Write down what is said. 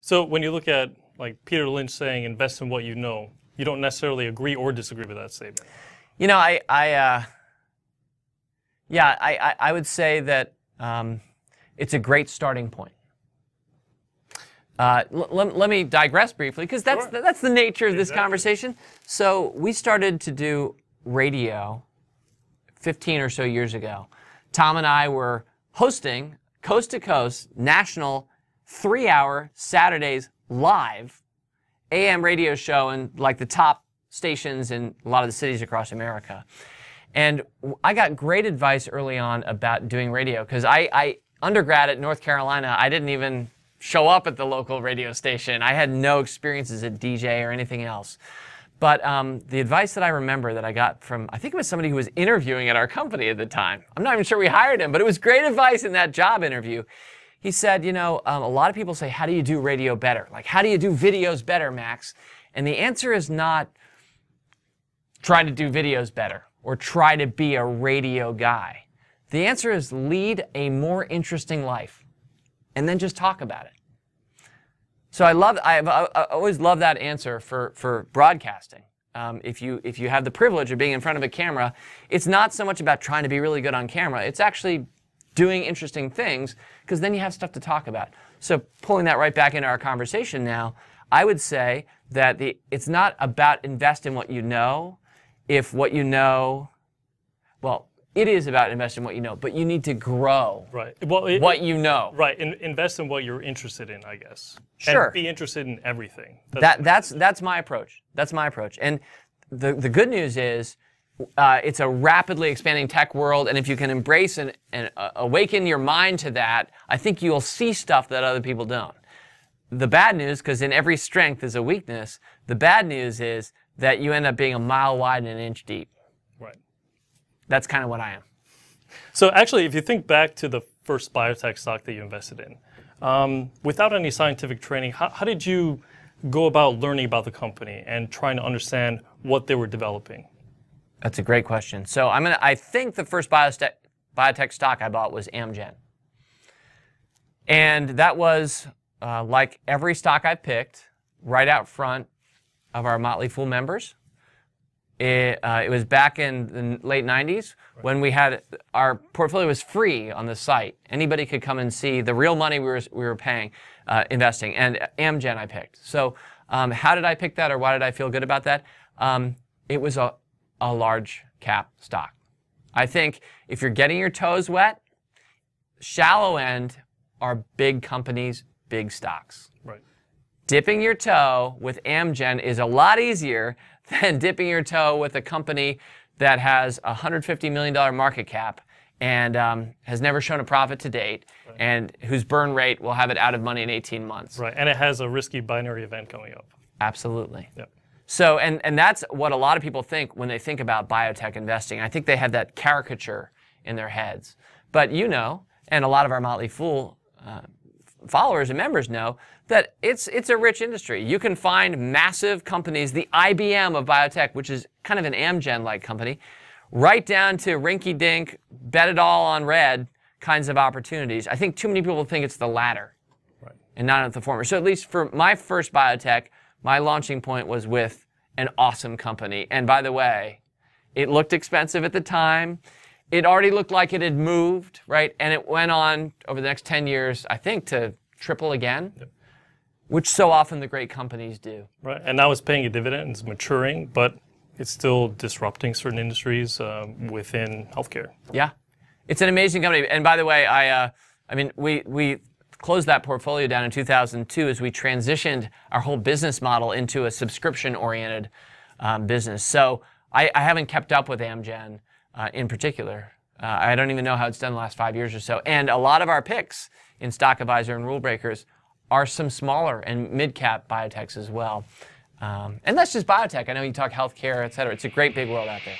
So when you look at like Peter Lynch saying invest in what you know, you don't necessarily agree or disagree with that statement. You know, I would say that it's a great starting point. Let me digress briefly, because that's the nature of this conversation. So we started to do radio 15 or so years ago. Tom and I were hosting coast to coast national 3-hour Saturdays live AM radio show in like the top stations in a lot of the cities across America. And I got great advice early on about doing radio, because I undergrad at North Carolina, I didn't even show up at the local radio station. I had no experience as a DJ or anything else. But the advice that I remember that I got from, I think it was somebody who was interviewing at our company at the time. I'm not even sure we hired him, but it was great advice in that job interview. He said, you know, a lot of people say, how do you do radio better? Like, how do you do videos better, Max? And the answer is not try to do videos better or try to be a radio guy. The answer is lead a more interesting life and then just talk about it. So I've always loved that answer for broadcasting. If you have the privilege of being in front of a camera, it's not so much about trying to be really good on camera. It's actually doing interesting things, because then you have stuff to talk about. So pulling that right back into our conversation now, I would say that it's not about invest in what you know, if what you know, well, it is about invest in what you know, but you need to grow what you know. Right, invest in what you're interested in, I guess. Sure. And be interested in everything. That's my approach. That's my approach. And the good news is, it's a rapidly expanding tech world, and if you can embrace and awaken your mind to that, I think you'll see stuff that other people don't. The bad news, because in every strength is a weakness, the bad news is that you end up being a mile wide and an inch deep. Right. That's kind of what I am. So actually, if you think back to the first biotech stock that you invested in, without any scientific training, how did you go about learning about the company and trying to understand what they were developing? That's a great question. So I think the first biotech stock I bought was Amgen. And that was, like every stock I picked, right out front of our Motley Fool members. It was back in the late 90s when we had, our portfolio was free on the site. Anybody could come and see the real money we were paying, investing. And Amgen I picked. So how did I pick that, or why did I feel good about that? It was a large cap stock. I think if you're getting your toes wet, shallow end are big companies, big stocks. Right. Dipping your toe with Amgen is a lot easier than dipping your toe with a company that has a $150 million market cap and has never shown a profit to date, and whose burn rate will have it out of money in 18 months. Right, and it has a risky binary event coming up. Absolutely. Yep. So, and that's what a lot of people think when they think about biotech investing. I think they have that caricature in their heads. But you know, and a lot of our Motley Fool followers and members know, that it's a rich industry. You can find massive companies, the IBM of biotech, which is kind of an Amgen-like company, right down to rinky-dink, bet it all on red kinds of opportunities. I think too many people think it's the latter, and not the former. So at least for my first biotech, my launching point was with an awesome company. And by the way, it looked expensive at the time. It already looked like it had moved, right? And it went on over the next 10 years, I think, to triple again, which so often the great companies do. Right, and now it's paying a dividend, it's maturing, but it's still disrupting certain industries within healthcare. Yeah, it's an amazing company. And by the way, I mean, we closed that portfolio down in 2002 as we transitioned our whole business model into a subscription-oriented business. So I haven't kept up with Amgen in particular. I don't even know how it's done the last 5 years or so. And a lot of our picks in Stock Advisor and Rule Breakers are some smaller and mid-cap biotechs as well. And that's just biotech. I know you talk healthcare, et cetera. It's a great big world out there.